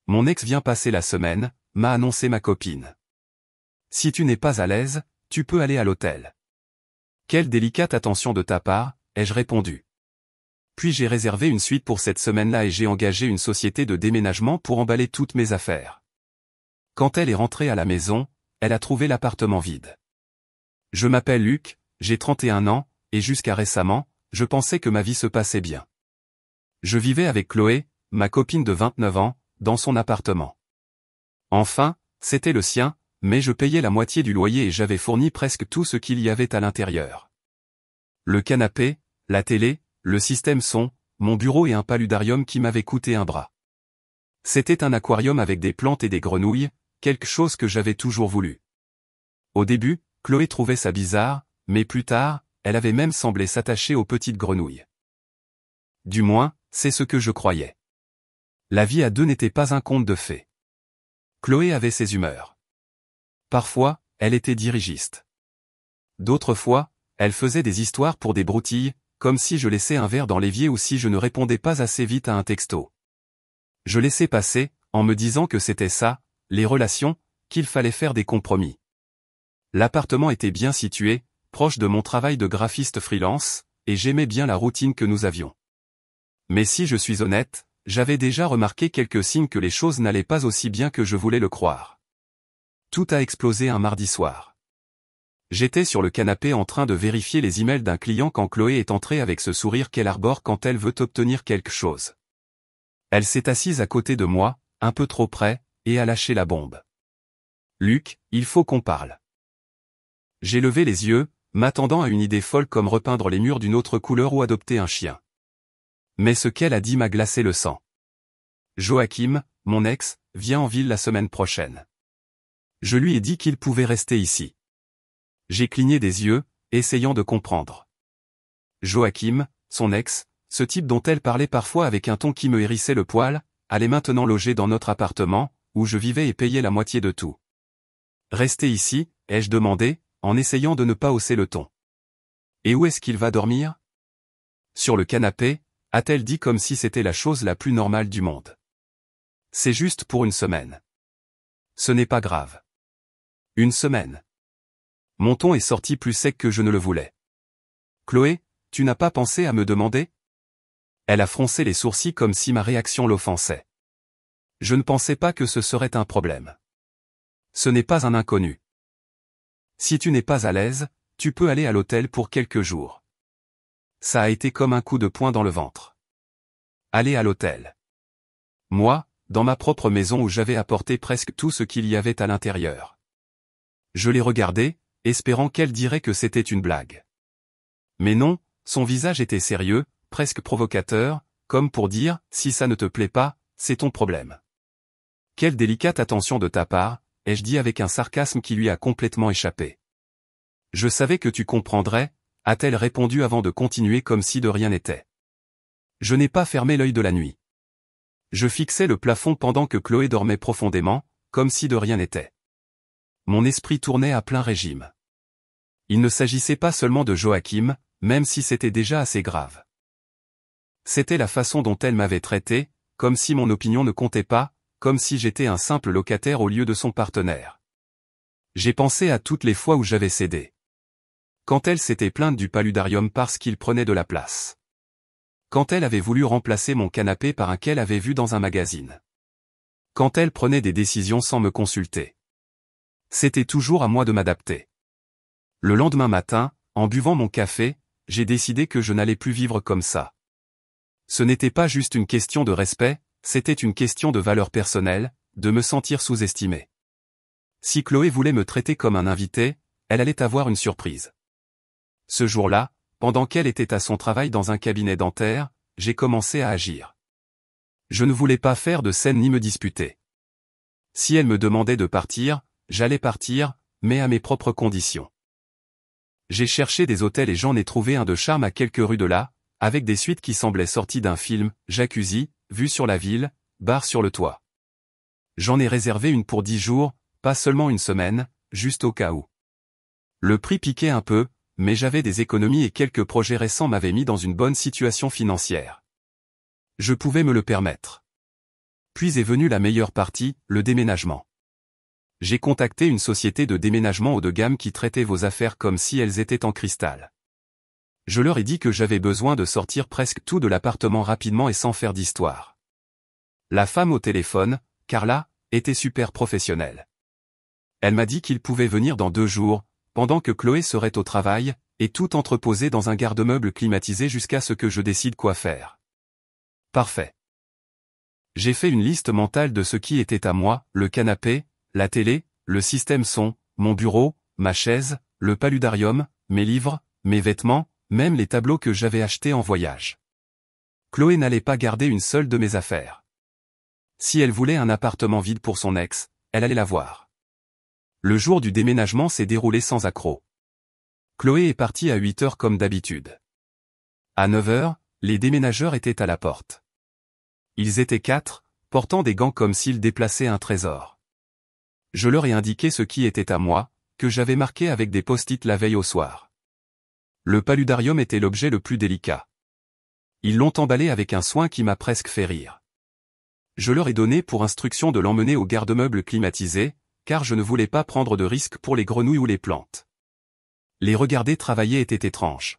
Mon ex vient passer la semaine, m'a annoncé ma copine. Si tu n'es pas à l'aise, tu peux aller à l'hôtel. Quelle délicate attention de ta part, ai-je répondu. Puis j'ai réservé une suite pour cette semaine-là et j'ai engagé une société de déménagement pour emballer toutes mes affaires. Quand elle est rentrée à la maison, elle a trouvé l'appartement vide. Je m'appelle Luc, j'ai 31 ans, et jusqu'à récemment, je pensais que ma vie se passait bien. Je vivais avec Chloé, ma copine de 29 ans, dans son appartement. Enfin, c'était le sien, mais je payais la moitié du loyer et j'avais fourni presque tout ce qu'il y avait à l'intérieur. Le canapé, la télé, le système son, mon bureau et un paludarium qui m'avait coûté un bras. C'était un aquarium avec des plantes et des grenouilles, quelque chose que j'avais toujours voulu. Au début, Chloé trouvait ça bizarre, mais plus tard, elle avait même semblé s'attacher aux petites grenouilles. Du moins, c'est ce que je croyais. La vie à deux n'était pas un conte de fées. Chloé avait ses humeurs. Parfois, elle était dirigiste. D'autres fois, elle faisait des histoires pour des broutilles, comme si je laissais un verre dans l'évier ou si je ne répondais pas assez vite à un texto. Je laissais passer, en me disant que c'était ça, les relations, qu'il fallait faire des compromis. L'appartement était bien situé, proche de mon travail de graphiste freelance, et j'aimais bien la routine que nous avions. Mais si je suis honnête, j'avais déjà remarqué quelques signes que les choses n'allaient pas aussi bien que je voulais le croire. Tout a explosé un mardi soir. J'étais sur le canapé en train de vérifier les emails d'un client quand Chloé est entrée avec ce sourire qu'elle arbore quand elle veut obtenir quelque chose. Elle s'est assise à côté de moi, un peu trop près, et a lâché la bombe. « Luc, il faut qu'on parle. » J'ai levé les yeux, m'attendant à une idée folle comme repeindre les murs d'une autre couleur ou adopter un chien. Mais ce qu'elle a dit m'a glacé le sang. Joachim, mon ex, vient en ville la semaine prochaine. Je lui ai dit qu'il pouvait rester ici. J'ai cligné des yeux, essayant de comprendre. Joachim, son ex, ce type dont elle parlait parfois avec un ton qui me hérissait le poil, allait maintenant loger dans notre appartement, où je vivais et payais la moitié de tout. Rester ici, ai-je demandé, en essayant de ne pas hausser le ton. Et où est-ce qu'il va dormir? Sur le canapé, a-t-elle dit comme si c'était la chose la plus normale du monde. C'est juste pour une semaine. Ce n'est pas grave. Une semaine. Mon ton est sorti plus sec que je ne le voulais. Chloé, tu n'as pas pensé à me demander? Elle a froncé les sourcils comme si ma réaction l'offensait. Je ne pensais pas que ce serait un problème. Ce n'est pas un inconnu. Si tu n'es pas à l'aise, tu peux aller à l'hôtel pour quelques jours. Ça a été comme un coup de poing dans le ventre. Aller à l'hôtel. Moi, dans ma propre maison où j'avais apporté presque tout ce qu'il y avait à l'intérieur. Je l'ai regardée, espérant qu'elle dirait que c'était une blague. Mais non, son visage était sérieux, presque provocateur, comme pour dire, si ça ne te plaît pas, c'est ton problème. Quelle délicate attention de ta part, ai-je dit avec un sarcasme qui lui a complètement échappé. Je savais que tu comprendrais, a-t-elle répondu avant de continuer comme si de rien n'était. Je n'ai pas fermé l'œil de la nuit. Je fixais le plafond pendant que Chloé dormait profondément, comme si de rien n'était. Mon esprit tournait à plein régime. Il ne s'agissait pas seulement de Joachim, même si c'était déjà assez grave. C'était la façon dont elle m'avait traité, comme si mon opinion ne comptait pas, comme si j'étais un simple locataire au lieu de son partenaire. J'ai pensé à toutes les fois où j'avais cédé. Quand elle s'était plainte du paludarium parce qu'il prenait de la place. Quand elle avait voulu remplacer mon canapé par un qu'elle avait vu dans un magazine. Quand elle prenait des décisions sans me consulter. C'était toujours à moi de m'adapter. Le lendemain matin, en buvant mon café, j'ai décidé que je n'allais plus vivre comme ça. Ce n'était pas juste une question de respect, c'était une question de valeur personnelle, de me sentir sous-estimé. Si Chloé voulait me traiter comme un invité, elle allait avoir une surprise. Ce jour-là, pendant qu'elle était à son travail dans un cabinet dentaire, j'ai commencé à agir. Je ne voulais pas faire de scène ni me disputer. Si elle me demandait de partir, j'allais partir, mais à mes propres conditions. J'ai cherché des hôtels et j'en ai trouvé un de charme à quelques rues de là, avec des suites qui semblaient sorties d'un film, jacuzzi, vue sur la ville, bar sur le toit. J'en ai réservé une pour 10 jours, pas seulement une semaine, juste au cas où. Le prix piquait un peu, mais j'avais des économies et quelques projets récents m'avaient mis dans une bonne situation financière. Je pouvais me le permettre. Puis est venue la meilleure partie, le déménagement. J'ai contacté une société de déménagement haut de gamme qui traitait vos affaires comme si elles étaient en cristal. Je leur ai dit que j'avais besoin de sortir presque tout de l'appartement rapidement et sans faire d'histoire. La femme au téléphone, Carla, était super professionnelle. Elle m'a dit qu'il pouvait venir dans 2 jours, pendant que Chloé serait au travail, et tout entreposé dans un garde-meuble climatisé jusqu'à ce que je décide quoi faire. Parfait. J'ai fait une liste mentale de ce qui était à moi, le canapé, la télé, le système son, mon bureau, ma chaise, le paludarium, mes livres, mes vêtements, même les tableaux que j'avais achetés en voyage. Chloé n'allait pas garder une seule de mes affaires. Si elle voulait un appartement vide pour son ex, elle allait l'avoir. Le jour du déménagement s'est déroulé sans accroc. Chloé est partie à 8 heures comme d'habitude. À 9 heures, les déménageurs étaient à la porte. Ils étaient 4, portant des gants comme s'ils déplaçaient un trésor. Je leur ai indiqué ce qui était à moi, que j'avais marqué avec des post-it la veille au soir. Le paludarium était l'objet le plus délicat. Ils l'ont emballé avec un soin qui m'a presque fait rire. Je leur ai donné pour instruction de l'emmener au garde-meuble climatisé, car je ne voulais pas prendre de risques pour les grenouilles ou les plantes. Les regarder travailler était étrange.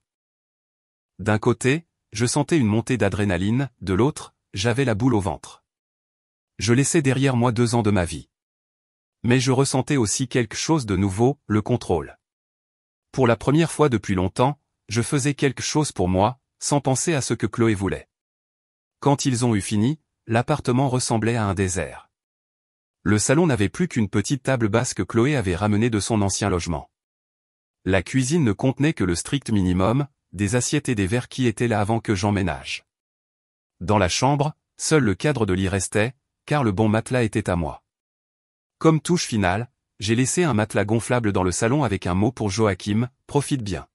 D'un côté, je sentais une montée d'adrénaline, de l'autre, j'avais la boule au ventre. Je laissais derrière moi 2 ans de ma vie. Mais je ressentais aussi quelque chose de nouveau, le contrôle. Pour la première fois depuis longtemps, je faisais quelque chose pour moi, sans penser à ce que Chloé voulait. Quand ils ont eu fini, l'appartement ressemblait à un désert. Le salon n'avait plus qu'une petite table basse que Chloé avait ramenée de son ancien logement. La cuisine ne contenait que le strict minimum, des assiettes et des verres qui étaient là avant que j'emménage. Dans la chambre, seul le cadre de lit restait, car le bon matelas était à moi. Comme touche finale, j'ai laissé un matelas gonflable dans le salon avec un mot pour Joachim, profite bien.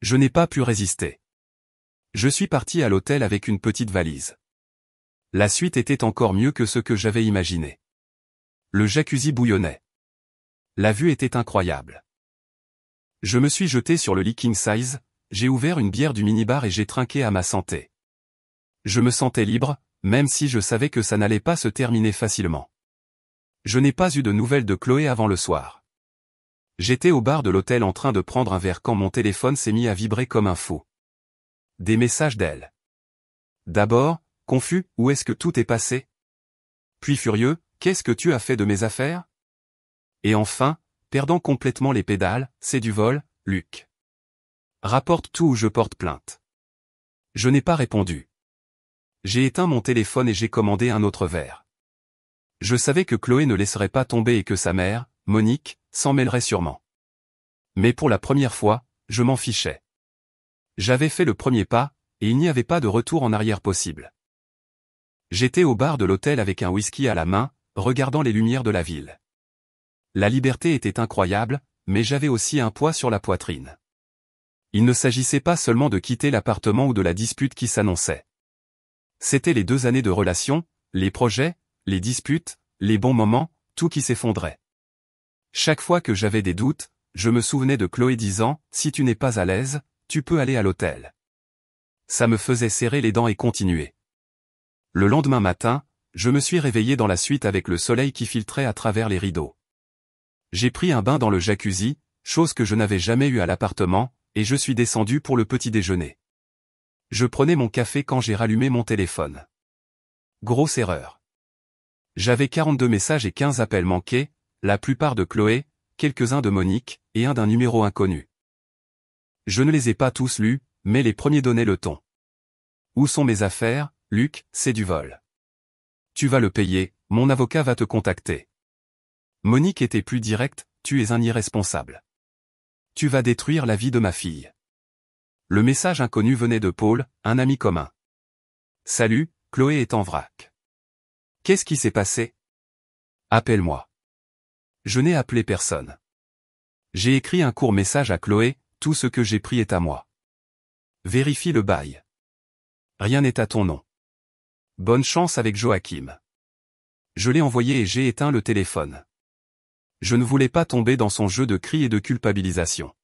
Je n'ai pas pu résister. Je suis parti à l'hôtel avec une petite valise. La suite était encore mieux que ce que j'avais imaginé. Le jacuzzi bouillonnait. La vue était incroyable. Je me suis jeté sur le lit king size, j'ai ouvert une bière du minibar et j'ai trinqué à ma santé. Je me sentais libre, même si je savais que ça n'allait pas se terminer facilement. Je n'ai pas eu de nouvelles de Chloé avant le soir. J'étais au bar de l'hôtel en train de prendre un verre quand mon téléphone s'est mis à vibrer comme un fou. Des messages d'elle. D'abord, confus, où est-ce que tout est passé? Puis furieux, qu'est-ce que tu as fait de mes affaires? Et enfin, perdant complètement les pédales, c'est du vol, Luc. Rapporte tout ou je porte plainte. Je n'ai pas répondu. J'ai éteint mon téléphone et j'ai commandé un autre verre. Je savais que Chloé ne laisserait pas tomber et que sa mère, Monique, s'en mêlerait sûrement. Mais pour la première fois, je m'en fichais. J'avais fait le premier pas, et il n'y avait pas de retour en arrière possible. J'étais au bar de l'hôtel avec un whisky à la main, regardant les lumières de la ville. La liberté était incroyable, mais j'avais aussi un poids sur la poitrine. Il ne s'agissait pas seulement de quitter l'appartement ou de la dispute qui s'annonçait. C'étaient les 2 années de relation, les projets, les disputes, les bons moments, tout qui s'effondrait. Chaque fois que j'avais des doutes, je me souvenais de Chloé disant, si tu n'es pas à l'aise, tu peux aller à l'hôtel. Ça me faisait serrer les dents et continuer. Le lendemain matin, je me suis réveillé dans la suite avec le soleil qui filtrait à travers les rideaux. J'ai pris un bain dans le jacuzzi, chose que je n'avais jamais eue à l'appartement, et je suis descendu pour le petit déjeuner. Je prenais mon café quand j'ai rallumé mon téléphone. Grosse erreur. J'avais 42 messages et 15 appels manqués, la plupart de Chloé, quelques-uns de Monique, et un d'un numéro inconnu. Je ne les ai pas tous lus, mais les premiers donnaient le ton. Où sont mes affaires, Luc, c'est du vol. Tu vas le payer, mon avocat va te contacter. Monique était plus directe, tu es un irresponsable. Tu vas détruire la vie de ma fille. Le message inconnu venait de Paul, un ami commun. Salut, Chloé est en vrac. Qu'est-ce qui s'est passé? Appelle-moi. Je n'ai appelé personne. J'ai écrit un court message à Chloé, tout ce que j'ai pris est à moi. Vérifie le bail. Rien n'est à ton nom. Bonne chance avec Joachim. Je l'ai envoyé et j'ai éteint le téléphone. Je ne voulais pas tomber dans son jeu de cris et de culpabilisation.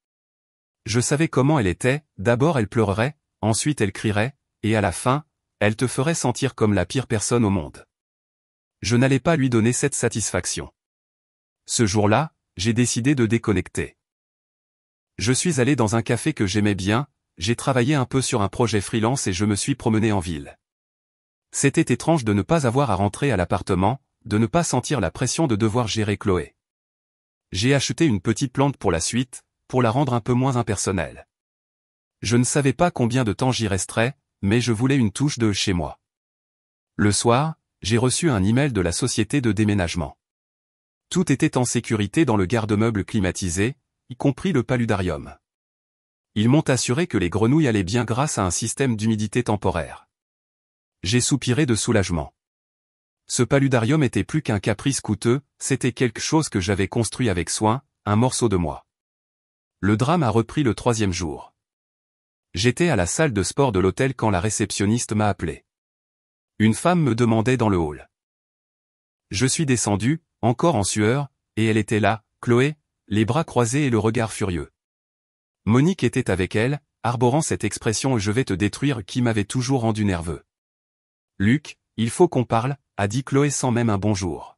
Je savais comment elle était, d'abord elle pleurerait, ensuite elle crierait, et à la fin, elle te ferait sentir comme la pire personne au monde. Je n'allais pas lui donner cette satisfaction. Ce jour-là, j'ai décidé de déconnecter. Je suis allé dans un café que j'aimais bien, j'ai travaillé un peu sur un projet freelance et je me suis promené en ville. C'était étrange de ne pas avoir à rentrer à l'appartement, de ne pas sentir la pression de devoir gérer Chloé. J'ai acheté une petite plante pour la suite, pour la rendre un peu moins impersonnelle. Je ne savais pas combien de temps j'y resterais, mais je voulais une touche de chez moi. Le soir, j'ai reçu un email de la société de déménagement. Tout était en sécurité dans le garde-meuble climatisé, y compris le paludarium. Ils m'ont assuré que les grenouilles allaient bien grâce à un système d'humidité temporaire. J'ai soupiré de soulagement. Ce paludarium était plus qu'un caprice coûteux, c'était quelque chose que j'avais construit avec soin, un morceau de moi. Le drame a repris le 3e jour. J'étais à la salle de sport de l'hôtel quand la réceptionniste m'a appelé. Une femme me demandait dans le hall. Je suis descendu, encore en sueur, et elle était là, Chloé, les bras croisés et le regard furieux. Monique était avec elle, arborant cette expression « je vais te détruire » qui m'avait toujours rendu nerveux. Luc, il faut qu'on parle, a dit Chloé sans même un bonjour.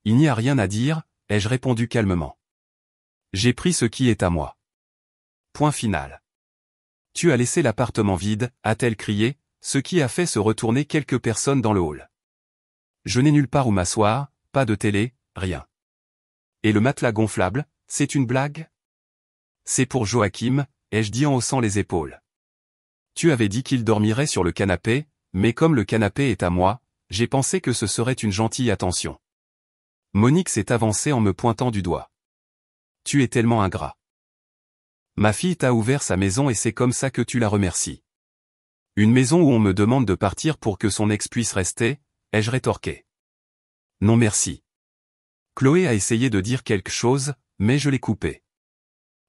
Il n'y a rien à dire, ai-je répondu calmement. J'ai pris ce qui est à moi. Point final. Tu as laissé l'appartement vide, a-t-elle crié, ce qui a fait se retourner quelques personnes dans le hall. Je n'ai nulle part où m'asseoir, pas de télé, rien. Et le matelas gonflable, c'est une blague? C'est pour Joachim, ai-je dit en haussant les épaules. Tu avais dit qu'il dormirait sur le canapé, mais comme le canapé est à moi, j'ai pensé que ce serait une gentille attention. Monique s'est avancée en me pointant du doigt. Tu es tellement ingrat. Ma fille t'a ouvert sa maison et c'est comme ça que tu la remercies. Une maison où on me demande de partir pour que son ex puisse rester, ai-je rétorqué. Non merci. Chloé a essayé de dire quelque chose, mais je l'ai coupé.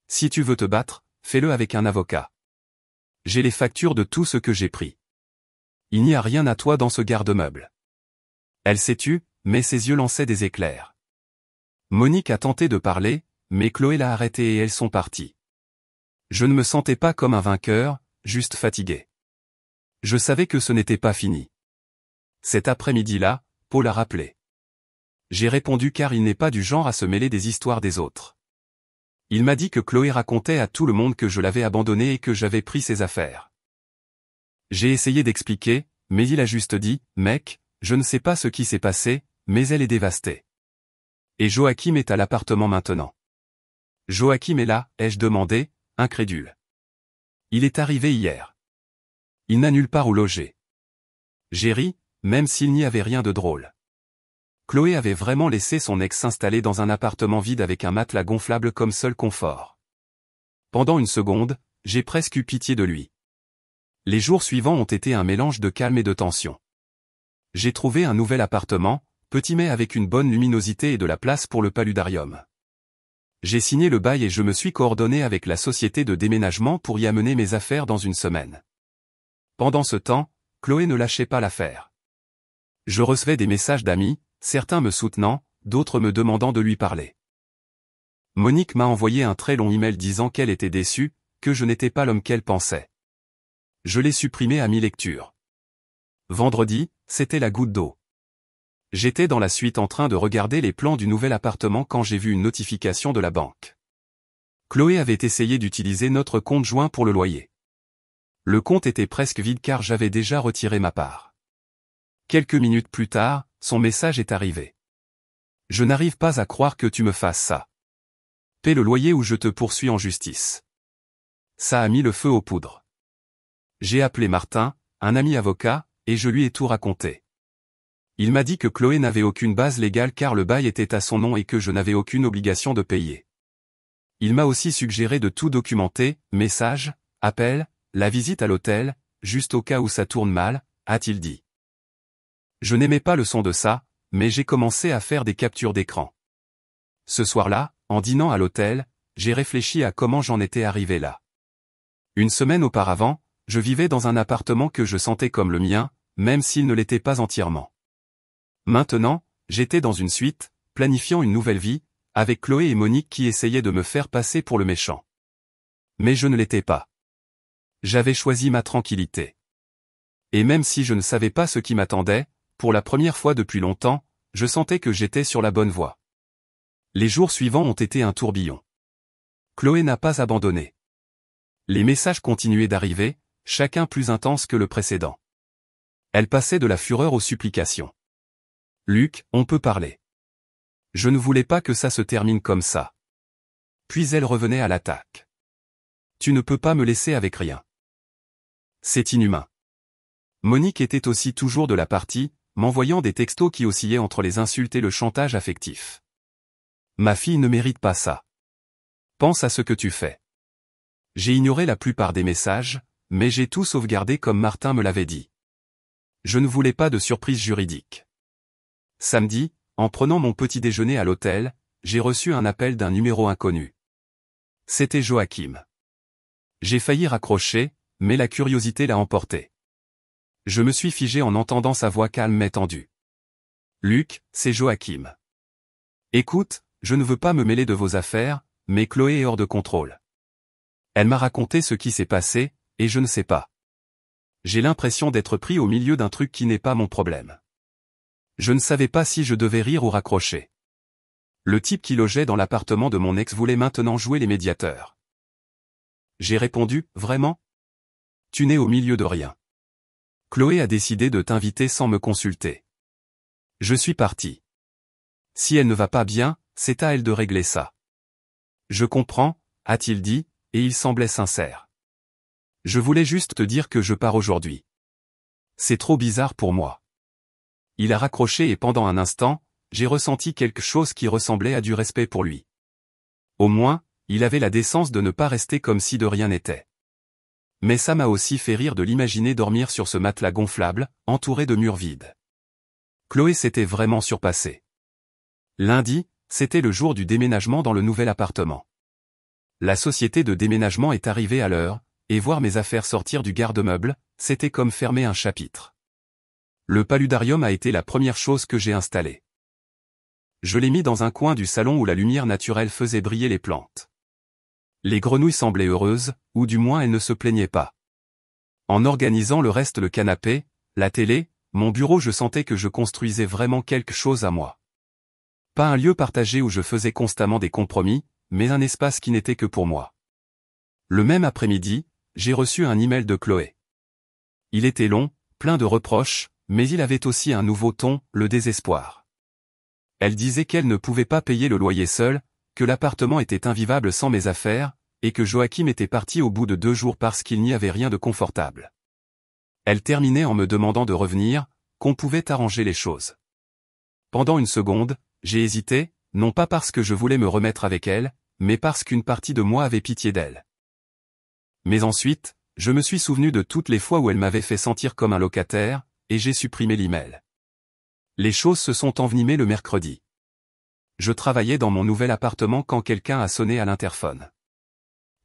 Si tu veux te battre, fais-le avec un avocat. J'ai les factures de tout ce que j'ai pris. Il n'y a rien à toi dans ce garde-meuble. Elle s'est tue, mais ses yeux lançaient des éclairs. Monique a tenté de parler, mais Chloé l'a arrêtée et elles sont parties. Je ne me sentais pas comme un vainqueur, juste fatigué. Je savais que ce n'était pas fini. Cet après-midi-là, Paul a rappelé. J'ai répondu car il n'est pas du genre à se mêler des histoires des autres. Il m'a dit que Chloé racontait à tout le monde que je l'avais abandonnée et que j'avais pris ses affaires. J'ai essayé d'expliquer, mais il a juste dit, mec, je ne sais pas ce qui s'est passé, mais elle est dévastée. Et Joachim est à l'appartement maintenant. Joachim est là, ai-je demandé, incrédule. Il est arrivé hier. Il n'a nulle part où loger. J'ai ri, même s'il n'y avait rien de drôle. Chloé avait vraiment laissé son ex s'installer dans un appartement vide avec un matelas gonflable comme seul confort. Pendant une seconde, j'ai presque eu pitié de lui. Les jours suivants ont été un mélange de calme et de tension. J'ai trouvé un nouvel appartement, petit mais avec une bonne luminosité et de la place pour le paludarium. J'ai signé le bail et je me suis coordonné avec la société de déménagement pour y amener mes affaires dans une semaine. Pendant ce temps, Chloé ne lâchait pas l'affaire. Je recevais des messages d'amis, certains me soutenant, d'autres me demandant de lui parler. Monique m'a envoyé un très long email disant qu'elle était déçue, que je n'étais pas l'homme qu'elle pensait. Je l'ai supprimé à mi-lecture. Vendredi, c'était la goutte d'eau. J'étais dans la suite en train de regarder les plans du nouvel appartement quand j'ai vu une notification de la banque. Chloé avait essayé d'utiliser notre compte joint pour le loyer. Le compte était presque vide car j'avais déjà retiré ma part. Quelques minutes plus tard, son message est arrivé. Je n'arrive pas à croire que tu me fasses ça. Paie le loyer ou je te poursuis en justice. Ça a mis le feu aux poudres. J'ai appelé Martin, un ami avocat, et je lui ai tout raconté. Il m'a dit que Chloé n'avait aucune base légale car le bail était à son nom et que je n'avais aucune obligation de payer. Il m'a aussi suggéré de tout documenter, message, appel, la visite à l'hôtel, juste au cas où ça tourne mal, a-t-il dit. Je n'aimais pas le son de ça, mais j'ai commencé à faire des captures d'écran. Ce soir-là, en dînant à l'hôtel, j'ai réfléchi à comment j'en étais arrivé là. Une semaine auparavant, je vivais dans un appartement que je sentais comme le mien, même s'il ne l'était pas entièrement. Maintenant, j'étais dans une suite, planifiant une nouvelle vie, avec Chloé et Monique qui essayaient de me faire passer pour le méchant. Mais je ne l'étais pas. J'avais choisi ma tranquillité. Et même si je ne savais pas ce qui m'attendait, pour la première fois depuis longtemps, je sentais que j'étais sur la bonne voie. Les jours suivants ont été un tourbillon. Chloé n'a pas abandonné. Les messages continuaient d'arriver, chacun plus intense que le précédent. Elle passait de la fureur aux supplications. Luc, on peut parler. Je ne voulais pas que ça se termine comme ça. Puis elle revenait à l'attaque. Tu ne peux pas me laisser avec rien. C'est inhumain. Monique était aussi toujours de la partie, m'envoyant des textos qui oscillaient entre les insultes et le chantage affectif. Ma fille ne mérite pas ça. Pense à ce que tu fais. J'ai ignoré la plupart des messages, mais j'ai tout sauvegardé comme Martin me l'avait dit. Je ne voulais pas de surprise juridique. Samedi, en prenant mon petit déjeuner à l'hôtel, j'ai reçu un appel d'un numéro inconnu. C'était Joachim. J'ai failli raccrocher, mais la curiosité l'a emporté. Je me suis figé en entendant sa voix calme mais tendue. Luc, c'est Joachim. Écoute, je ne veux pas me mêler de vos affaires, mais Chloé est hors de contrôle. Elle m'a raconté ce qui s'est passé, et je ne sais pas. J'ai l'impression d'être pris au milieu d'un truc qui n'est pas mon problème. Je ne savais pas si je devais rire ou raccrocher. Le type qui logeait dans l'appartement de mon ex voulait maintenant jouer les médiateurs. J'ai répondu, vraiment? Tu n'es au milieu de rien. Chloé a décidé de t'inviter sans me consulter. Je suis parti. Si elle ne va pas bien, c'est à elle de régler ça. Je comprends, a-t-il dit, et il semblait sincère. Je voulais juste te dire que je pars aujourd'hui. C'est trop bizarre pour moi. Il a raccroché et pendant un instant, j'ai ressenti quelque chose qui ressemblait à du respect pour lui. Au moins, il avait la décence de ne pas rester comme si de rien n'était. Mais ça m'a aussi fait rire de l'imaginer dormir sur ce matelas gonflable, entouré de murs vides. Chloé s'était vraiment surpassée. Lundi, c'était le jour du déménagement dans le nouvel appartement. La société de déménagement est arrivée à l'heure, et voir mes affaires sortir du garde-meuble, c'était comme fermer un chapitre. Le paludarium a été la première chose que j'ai installée. Je l'ai mis dans un coin du salon où la lumière naturelle faisait briller les plantes. Les grenouilles semblaient heureuses, ou du moins elles ne se plaignaient pas. En organisant le reste, le canapé, la télé, mon bureau, je sentais que je construisais vraiment quelque chose à moi. Pas un lieu partagé où je faisais constamment des compromis, mais un espace qui n'était que pour moi. Le même après-midi, j'ai reçu un email de Chloé. Il était long, plein de reproches, mais il avait aussi un nouveau ton, le désespoir. Elle disait qu'elle ne pouvait pas payer le loyer seule, que l'appartement était invivable sans mes affaires, et que Joachim était parti au bout de 2 jours parce qu'il n'y avait rien de confortable. Elle terminait en me demandant de revenir, qu'on pouvait arranger les choses. Pendant une seconde, j'ai hésité, non pas parce que je voulais me remettre avec elle, mais parce qu'une partie de moi avait pitié d'elle. Mais ensuite, je me suis souvenu de toutes les fois où elle m'avait fait sentir comme un locataire, et j'ai supprimé l'email. Les choses se sont envenimées le mercredi. Je travaillais dans mon nouvel appartement quand quelqu'un a sonné à l'interphone.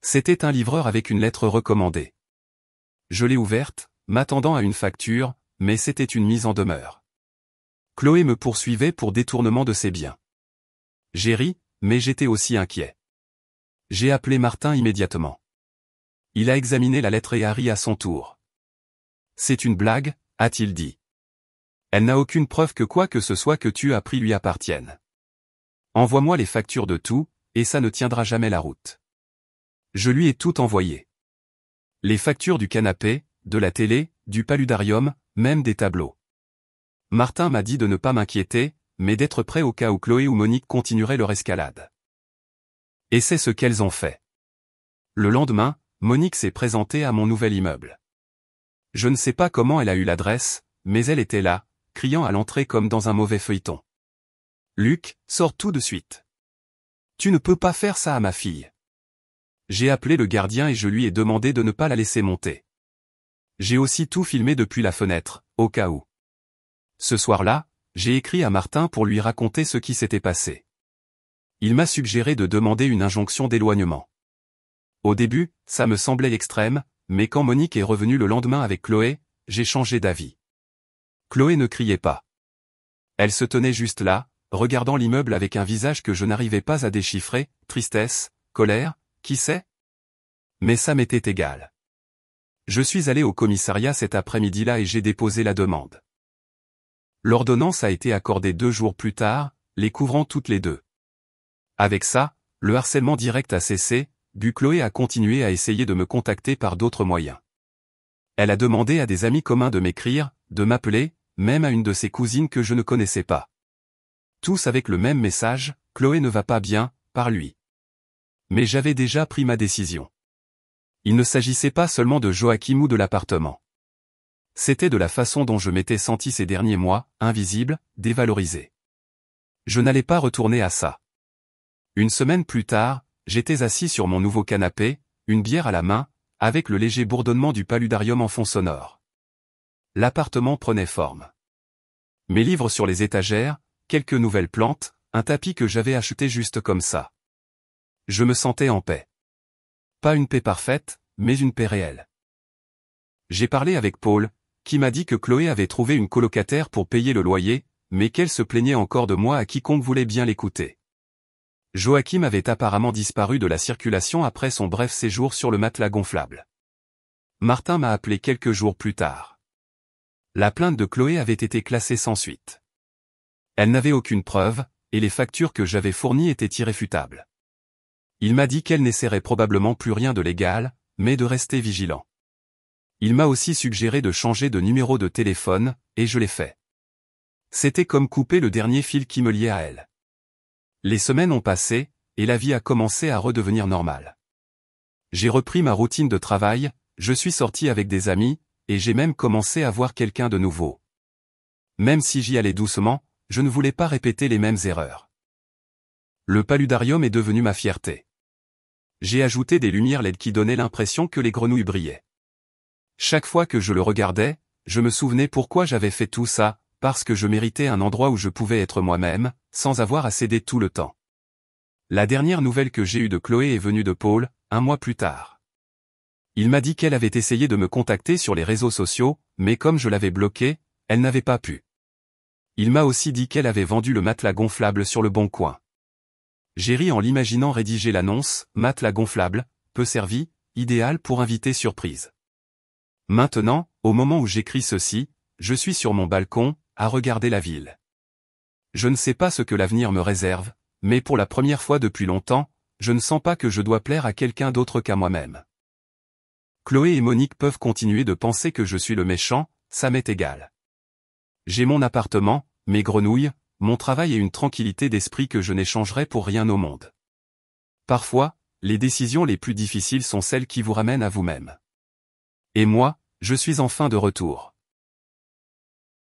C'était un livreur avec une lettre recommandée. Je l'ai ouverte, m'attendant à une facture, mais c'était une mise en demeure. Chloé me poursuivait pour détournement de ses biens. J'ai ri, mais j'étais aussi inquiet. J'ai appelé Martin immédiatement. Il a examiné la lettre et a ri à son tour. C'est une blague, a-t-il dit. Elle n'a aucune preuve que quoi que ce soit que tu as pris lui appartienne. Envoie-moi les factures de tout, et ça ne tiendra jamais la route. Je lui ai tout envoyé. Les factures du canapé, de la télé, du paludarium, même des tableaux. Martin m'a dit de ne pas m'inquiéter, mais d'être prêt au cas où Chloé ou Monique continueraient leur escalade. Et c'est ce qu'elles ont fait. Le lendemain, Monique s'est présentée à mon nouvel immeuble. Je ne sais pas comment elle a eu l'adresse, mais elle était là, criant à l'entrée comme dans un mauvais feuilleton. Luc, sors tout de suite. Tu ne peux pas faire ça à ma fille. J'ai appelé le gardien et je lui ai demandé de ne pas la laisser monter. J'ai aussi tout filmé depuis la fenêtre, au cas où. Ce soir-là, j'ai écrit à Martin pour lui raconter ce qui s'était passé. Il m'a suggéré de demander une injonction d'éloignement. Au début, ça me semblait extrême, mais quand Monique est revenue le lendemain avec Chloé, j'ai changé d'avis. Chloé ne criait pas. Elle se tenait juste là, regardant l'immeuble avec un visage que je n'arrivais pas à déchiffrer, tristesse, colère, qui sait? Mais ça m'était égal. Je suis allé au commissariat cet après-midi-là et j'ai déposé la demande. L'ordonnance a été accordée 2 jours plus tard, les couvrant toutes les deux. Avec ça, le harcèlement direct a cessé, but Chloé a continué à essayer de me contacter par d'autres moyens. Elle a demandé à des amis communs de m'écrire, de m'appeler, même à une de ses cousines que je ne connaissais pas. Tous avec le même message, Chloé ne va pas bien, par lui. Mais j'avais déjà pris ma décision. Il ne s'agissait pas seulement de Joachim ou de l'appartement. C'était de la façon dont je m'étais senti ces derniers mois, invisible, dévalorisé. Je n'allais pas retourner à ça. Une semaine plus tard, j'étais assis sur mon nouveau canapé, une bière à la main, avec le léger bourdonnement du paludarium en fond sonore. L'appartement prenait forme. Mes livres sur les étagères, quelques nouvelles plantes, un tapis que j'avais acheté juste comme ça. Je me sentais en paix. Pas une paix parfaite, mais une paix réelle. J'ai parlé avec Paul, qui m'a dit que Chloé avait trouvé une colocataire pour payer le loyer, mais qu'elle se plaignait encore de moi à quiconque voulait bien l'écouter. Joachim avait apparemment disparu de la circulation après son bref séjour sur le matelas gonflable. Martin m'a appelé quelques jours plus tard. La plainte de Chloé avait été classée sans suite. Elle n'avait aucune preuve, et les factures que j'avais fournies étaient irréfutables. Il m'a dit qu'elle n'essaierait probablement plus rien de légal, mais de rester vigilant. Il m'a aussi suggéré de changer de numéro de téléphone, et je l'ai fait. C'était comme couper le dernier fil qui me liait à elle. Les semaines ont passé, et la vie a commencé à redevenir normale. J'ai repris ma routine de travail, je suis sorti avec des amis, et j'ai même commencé à voir quelqu'un de nouveau. Même si j'y allais doucement, je ne voulais pas répéter les mêmes erreurs. Le paludarium est devenu ma fierté. J'ai ajouté des lumières LED qui donnaient l'impression que les grenouilles brillaient. Chaque fois que je le regardais, je me souvenais pourquoi j'avais fait tout ça, parce que je méritais un endroit où je pouvais être moi-même, sans avoir à céder tout le temps. La dernière nouvelle que j'ai eue de Chloé est venue de Paul, 1 mois plus tard. Il m'a dit qu'elle avait essayé de me contacter sur les réseaux sociaux, mais comme je l'avais bloquée, elle n'avait pas pu. Il m'a aussi dit qu'elle avait vendu le matelas gonflable sur le Bon Coin. J'ai ri en l'imaginant rédiger l'annonce, matelas gonflable, peu servi, idéal pour inviter surprise. Maintenant, au moment où j'écris ceci, je suis sur mon balcon, à regarder la ville. Je ne sais pas ce que l'avenir me réserve, mais pour la première fois depuis longtemps, je ne sens pas que je dois plaire à quelqu'un d'autre qu'à moi-même. Chloé et Monique peuvent continuer de penser que je suis le méchant, ça m'est égal. J'ai mon appartement, mes grenouilles, mon travail et une tranquillité d'esprit que je n'échangerai pour rien au monde. Parfois, les décisions les plus difficiles sont celles qui vous ramènent à vous-même. Et moi, je suis enfin de retour.